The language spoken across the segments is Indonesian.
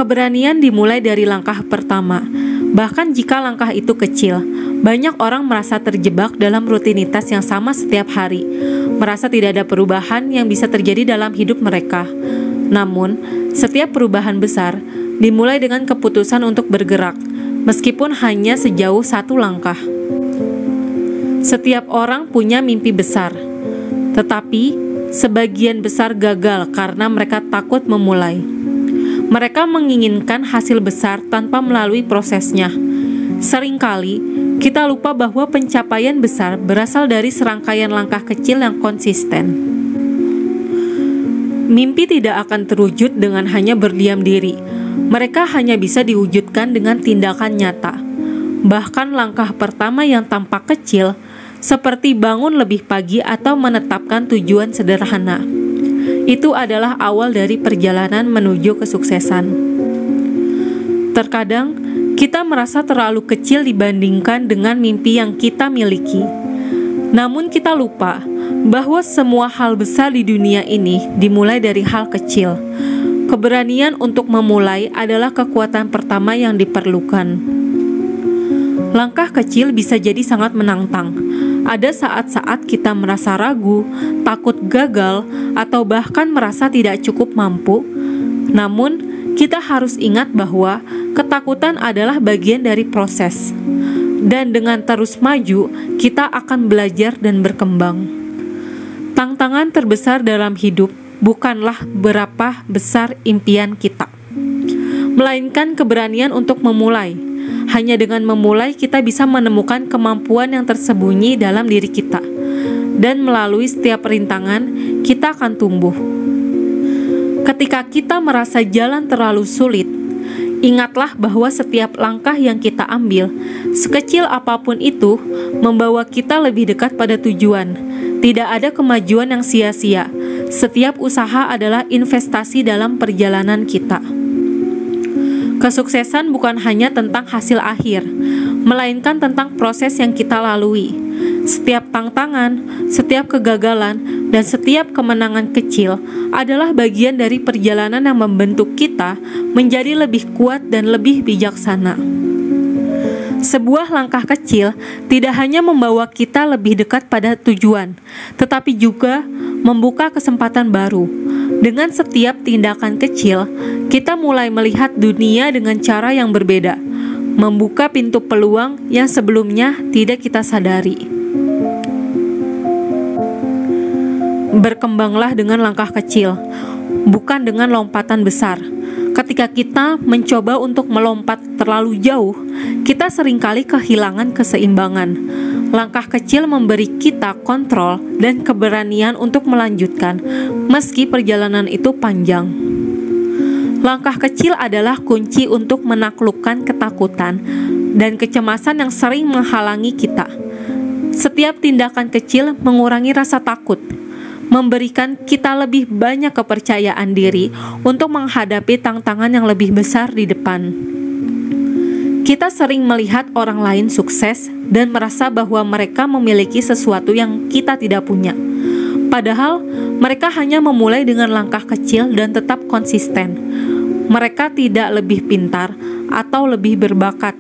Keberanian dimulai dari langkah pertama. Bahkan jika langkah itu kecil, banyak orang merasa terjebak dalam rutinitas yang sama setiap hari, merasa tidak ada perubahan yang bisa terjadi dalam hidup mereka. Namun, setiap perubahan besar dimulai dengan keputusan untuk bergerak, meskipun hanya sejauh satu langkah. Setiap orang punya mimpi besar, tetapi sebagian besar gagal karena mereka takut memulai. Mereka menginginkan hasil besar tanpa melalui prosesnya. Seringkali, kita lupa bahwa pencapaian besar berasal dari serangkaian langkah kecil yang konsisten. Mimpi tidak akan terwujud dengan hanya berdiam diri. Mereka hanya bisa diwujudkan dengan tindakan nyata. Bahkan langkah pertama yang tampak kecil, seperti bangun lebih pagi atau menetapkan tujuan sederhana, itu adalah awal dari perjalanan menuju kesuksesan. Terkadang, kita merasa terlalu kecil dibandingkan dengan mimpi yang kita miliki. Namun kita lupa bahwa semua hal besar di dunia ini dimulai dari hal kecil. Keberanian untuk memulai adalah kekuatan pertama yang diperlukan. Langkah kecil bisa jadi sangat menantang. Ada saat-saat kita merasa ragu, takut gagal, atau bahkan merasa tidak cukup mampu. Namun, kita harus ingat bahwa ketakutan adalah bagian dari proses. Dan dengan terus maju, kita akan belajar dan berkembang. Tantangan terbesar dalam hidup bukanlah berapa besar impian kita, melainkan keberanian untuk memulai. Hanya dengan memulai kita bisa menemukan kemampuan yang tersembunyi dalam diri kita. Dan melalui setiap rintangan, kita akan tumbuh. Ketika kita merasa jalan terlalu sulit, ingatlah bahwa setiap langkah yang kita ambil, sekecil apapun itu, membawa kita lebih dekat pada tujuan. Tidak ada kemajuan yang sia-sia. Setiap usaha adalah investasi dalam perjalanan kita. Kesuksesan bukan hanya tentang hasil akhir, melainkan tentang proses yang kita lalui. Setiap tantangan, setiap kegagalan, dan setiap kemenangan kecil adalah bagian dari perjalanan yang membentuk kita menjadi lebih kuat dan lebih bijaksana. Sebuah langkah kecil tidak hanya membawa kita lebih dekat pada tujuan, tetapi juga membuka kesempatan baru. Dengan setiap tindakan kecil, kita mulai melihat dunia dengan cara yang berbeda, membuka pintu peluang yang sebelumnya tidak kita sadari. Berkembanglah dengan langkah kecil, bukan dengan lompatan besar. Ketika kita mencoba untuk melompat terlalu jauh, kita seringkali kehilangan keseimbangan. Langkah kecil memberi kita kontrol dan keberanian untuk melanjutkan, meski perjalanan itu panjang. Langkah kecil adalah kunci untuk menaklukkan ketakutan dan kecemasan yang sering menghalangi kita. Setiap tindakan kecil mengurangi rasa takut, memberikan kita lebih banyak kepercayaan diri untuk menghadapi tantangan yang lebih besar di depan. Kita sering melihat orang lain sukses dan merasa bahwa mereka memiliki sesuatu yang kita tidak punya. Padahal, mereka hanya memulai dengan langkah kecil dan tetap konsisten. Mereka tidak lebih pintar atau lebih berbakat.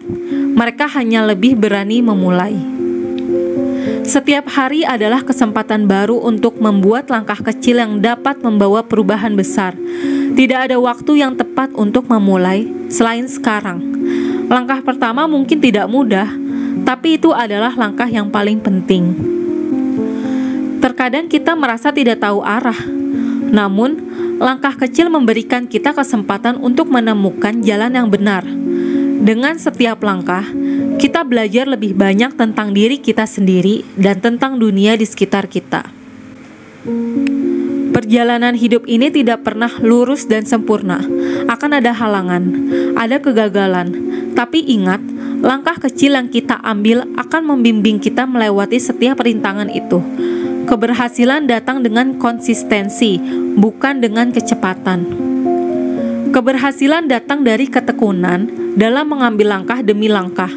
Mereka hanya lebih berani memulai. Setiap hari adalah kesempatan baru untuk membuat langkah kecil yang dapat membawa perubahan besar. Tidak ada waktu yang tepat untuk memulai selain sekarang. Langkah pertama mungkin tidak mudah, tapi itu adalah langkah yang paling penting. Terkadang kita merasa tidak tahu arah, namun langkah kecil memberikan kita kesempatan untuk menemukan jalan yang benar. Dengan setiap langkah, kita belajar lebih banyak tentang diri kita sendiri dan tentang dunia di sekitar kita. Perjalanan hidup ini tidak pernah lurus dan sempurna. Akan ada halangan, ada kegagalan. Tapi ingat, langkah kecil yang kita ambil akan membimbing kita melewati setiap rintangan itu. Keberhasilan datang dengan konsistensi, bukan dengan kecepatan. Keberhasilan datang dari ketekunan dalam mengambil langkah demi langkah.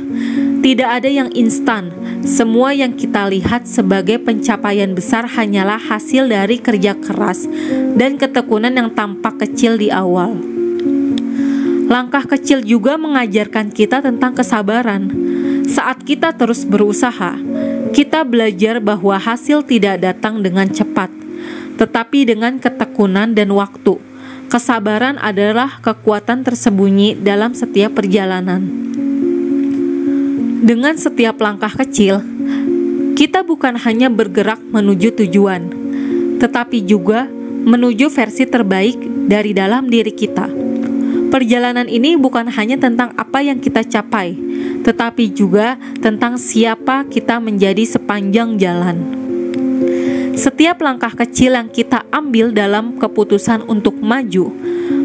Tidak ada yang instan. Semua yang kita lihat sebagai pencapaian besar hanyalah hasil dari kerja keras dan ketekunan yang tampak kecil di awal. Langkah kecil juga mengajarkan kita tentang kesabaran. Saat kita terus berusaha, kita belajar bahwa hasil tidak datang dengan cepat, tetapi dengan ketekunan dan waktu. Kesabaran adalah kekuatan tersembunyi dalam setiap perjalanan. Dengan setiap langkah kecil, kita bukan hanya bergerak menuju tujuan, tetapi juga menuju versi terbaik dari dalam diri kita. Perjalanan ini bukan hanya tentang apa yang kita capai, tetapi juga tentang siapa kita menjadi sepanjang jalan. Setiap langkah kecil yang kita ambil dalam keputusan untuk maju,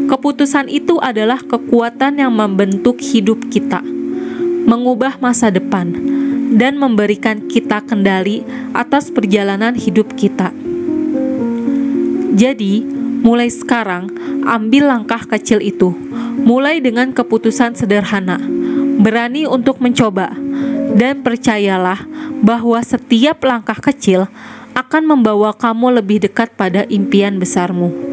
keputusan itu adalah kekuatan yang membentuk hidup kita, mengubah masa depan, dan memberikan kita kendali atas perjalanan hidup kita. Jadi, mulai sekarang, ambil langkah kecil itu. Mulai dengan keputusan sederhana, berani untuk mencoba, dan percayalah bahwa setiap langkah kecil akan membawa kamu lebih dekat pada impian besarmu.